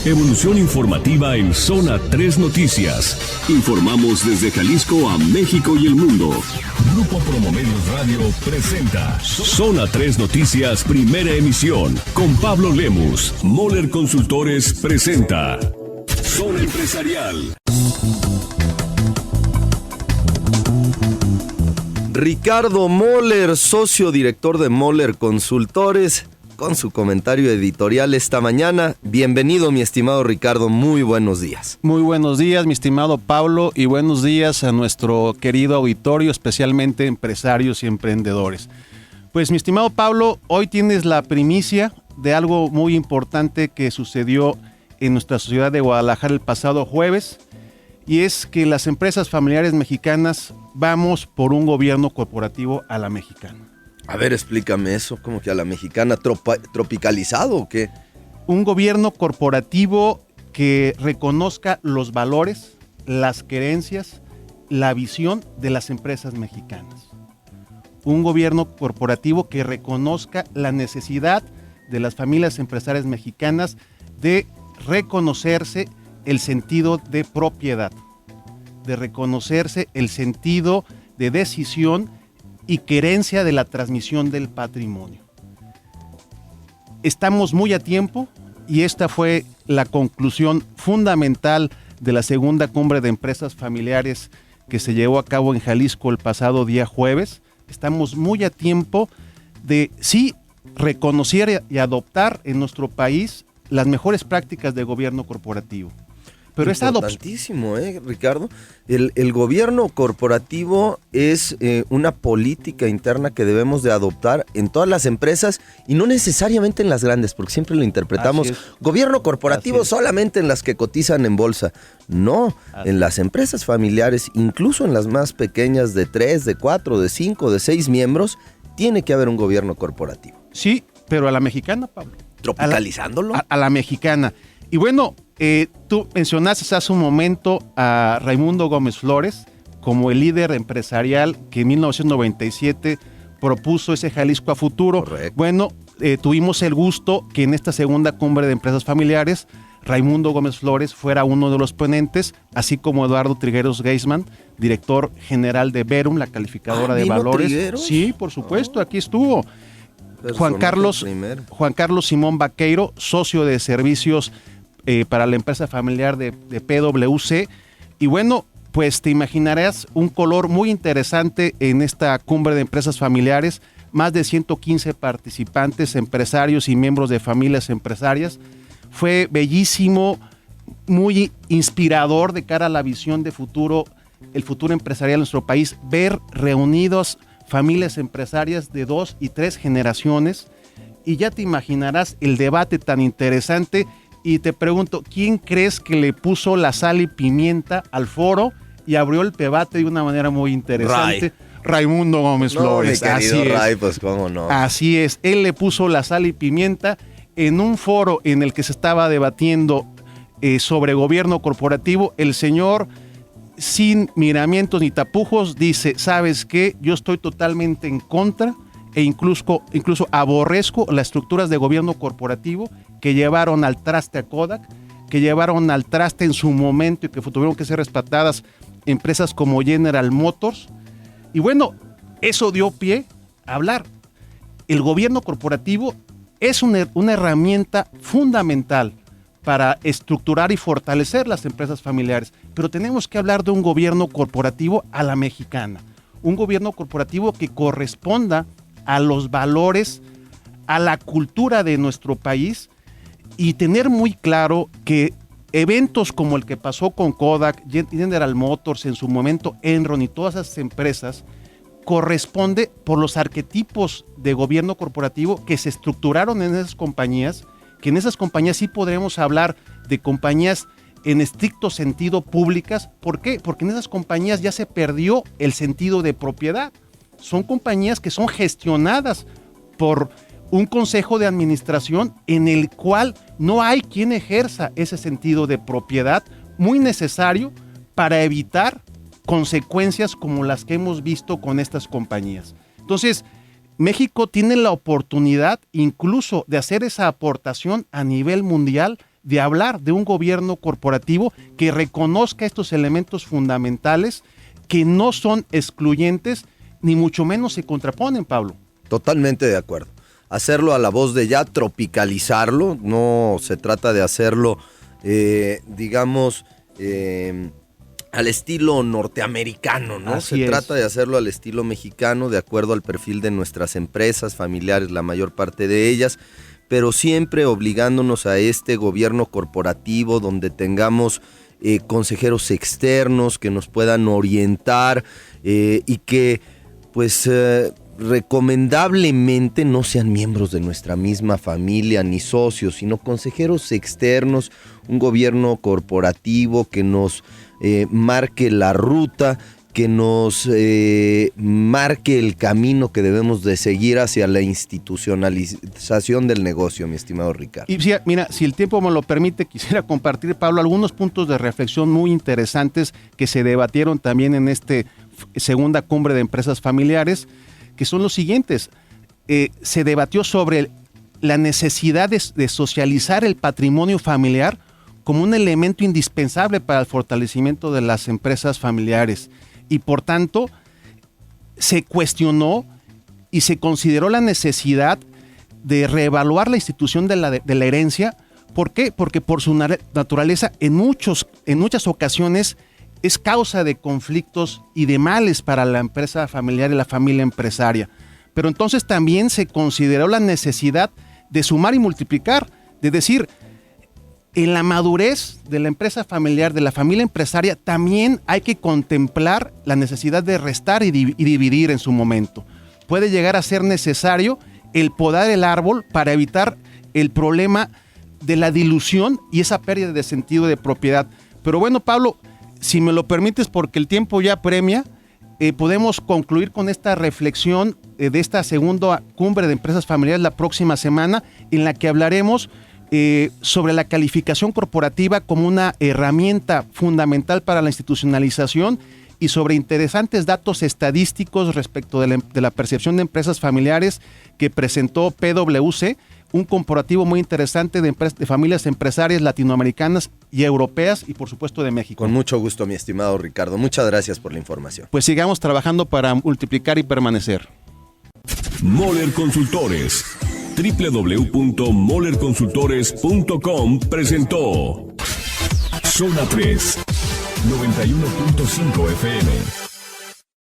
Evolución informativa en Zona 3 Noticias. Informamos desde Jalisco a México y el mundo. Grupo Promomedios Radio presenta Zona 3 Noticias, primera emisión. Con Pablo Lemus. Moller Consultores presenta Zona Empresarial. Ricardo Moller, socio director de Moller Consultores, con su comentario editorial esta mañana. Bienvenido, mi estimado Ricardo, muy buenos días. Muy buenos días, mi estimado Pablo, y buenos días a nuestro querido auditorio, especialmente empresarios y emprendedores. Pues, mi estimado Pablo, hoy tienes la primicia de algo muy importante que sucedió en nuestra ciudad de Guadalajara el pasado jueves, y es que las empresas familiares mexicanas vamos por un gobierno corporativo a la mexicana. A ver, explícame eso, ¿cómo que a la mexicana? ¿Tropicalizado o qué? Un gobierno corporativo que reconozca los valores, las creencias, la visión de las empresas mexicanas. Un gobierno corporativo que reconozca la necesidad de las familias empresarias mexicanas de reconocerse el sentido de propiedad, de reconocerse el sentido de decisión y querencia de la transmisión del patrimonio. Estamos muy a tiempo y esta fue la conclusión fundamental de la segunda cumbre de empresas familiares que se llevó a cabo en Jalisco el pasado día jueves. Estamos muy a tiempo de sí reconocer y adoptar en nuestro país las mejores prácticas de gobierno corporativo. Pero es importantísimo, Ricardo. El gobierno corporativo es una política interna que debemos de adoptar en todas las empresas y no necesariamente en las grandes, porque siempre lo interpretamos gobierno corporativo solamente en las que cotizan en bolsa. No, en las empresas familiares, incluso en las más pequeñas de 3, de 4, de 5, de 6 miembros, tiene que haber un gobierno corporativo. Sí, pero a la mexicana, Pablo. ¿Tropicalizándolo? A la mexicana. Y bueno, tú mencionaste hace un momento a Raimundo Gómez Flores como el líder empresarial que en 1997 propuso ese Jalisco a futuro. Correcto. Bueno, tuvimos el gusto que en esta segunda cumbre de empresas familiares Raimundo Gómez Flores fuera uno de los ponentes, así como Eduardo Trigueros Geisman, director general de Verum, la calificadora de valores. Trigueros? Sí, por supuesto, aquí estuvo. Juan Carlos Simón Vaqueiro, socio de servicios para la empresa familiar de PwC. Y bueno, pues te imaginarás un color muy interesante en esta cumbre de empresas familiares. Más de 115 participantes, empresarios y miembros de familias empresarias. Fue bellísimo, muy inspirador de cara a la visión de futuro, el futuro empresarial de nuestro país, ver reunidos familias empresarias de 2 y 3 generaciones, y ya te imaginarás el debate tan interesante. Y te pregunto, ¿quién crees que le puso la sal y pimienta al foro y abrió el debate de una manera muy interesante? Raimundo Gómez Flores. Mi querido Ray, pues cómo no. Así es, él le puso la sal y pimienta en un foro en el que se estaba debatiendo sobre gobierno corporativo. El señor, sin miramientos ni tapujos, dice, ¿sabes qué? Yo estoy totalmente en contra e incluso aborrezco las estructuras de gobierno corporativo que llevaron al traste a Kodak, que llevaron al traste en su momento y que tuvieron que ser rescatadas empresas como General Motors. Y bueno, eso dio pie a hablar. El gobierno corporativo es una herramienta fundamental para estructurar y fortalecer las empresas familiares, pero tenemos que hablar de un gobierno corporativo a la mexicana, un gobierno corporativo que corresponda a los valores, a la cultura de nuestro país, y tener muy claro que eventos como el que pasó con Kodak, General Motors, en su momento Enron y todas esas empresas, corresponde por los arquetipos de gobierno corporativo que se estructuraron en esas compañías, que en esas compañías sí podremos hablar de compañías en estricto sentido públicas. ¿Por qué? Porque en esas compañías ya se perdió el sentido de propiedad. Son compañías que son gestionadas por un consejo de administración en el cual no hay quien ejerza ese sentido de propiedad muy necesario para evitar consecuencias como las que hemos visto con estas compañías. Entonces, México tiene la oportunidad incluso de hacer esa aportación a nivel mundial de hablar de un gobierno corporativo que reconozca estos elementos fundamentales que no son excluyentes ni mucho menos se contraponen, Pablo. Totalmente de acuerdo. Hacerlo a la voz de ya, tropicalizarlo, no se trata de hacerlo, al estilo norteamericano, ¿no? Así se es. trata de hacerlo al estilo mexicano, de acuerdo al perfil de nuestras empresas familiares, la mayor parte de ellas, pero siempre obligándonos a este gobierno corporativo donde tengamos consejeros externos que nos puedan orientar y que, pues, recomendablemente no sean miembros de nuestra misma familia ni socios, sino consejeros externos, un gobierno corporativo que nos marque la ruta, que nos marque el camino que debemos de seguir hacia la institucionalización del negocio, mi estimado Ricardo. Y mira, si el tiempo me lo permite, quisiera compartir, Pablo, algunos puntos de reflexión muy interesantes que se debatieron también en esta segunda cumbre de empresas familiares, que son los siguientes. Se debatió sobre la necesidad de socializar el patrimonio familiar como un elemento indispensable para el fortalecimiento de las empresas familiares. Y por tanto, se cuestionó y se consideró la necesidad de reevaluar la institución de la herencia. ¿Por qué? Porque por su naturaleza, en muchas ocasiones, es causa de conflictos y de males para la empresa familiar y la familia empresaria. Pero entonces también se consideró la necesidad de sumar y multiplicar, de decir, en la madurez de la empresa familiar, de la familia empresaria, también hay que contemplar la necesidad de restar y dividir en su momento. Puede llegar a ser necesario el podar el árbol para evitar el problema de la dilución y esa pérdida de sentido de propiedad. Pero bueno, Pablo, si me lo permites, porque el tiempo ya premia, podemos concluir con esta reflexión de esta segunda cumbre de empresas familiares la próxima semana, en la que hablaremos sobre la calificación corporativa como una herramienta fundamental para la institucionalización y sobre interesantes datos estadísticos respecto de la percepción de empresas familiares que presentó PwC, un comparativo muy interesante de familias empresarias latinoamericanas y europeas y por supuesto de México. Con mucho gusto, mi estimado Ricardo. Muchas gracias por la información. Pues sigamos trabajando para multiplicar y permanecer. Moller Consultores. www.mollerconsultores.com presentó Zona 3, 91.5 FM.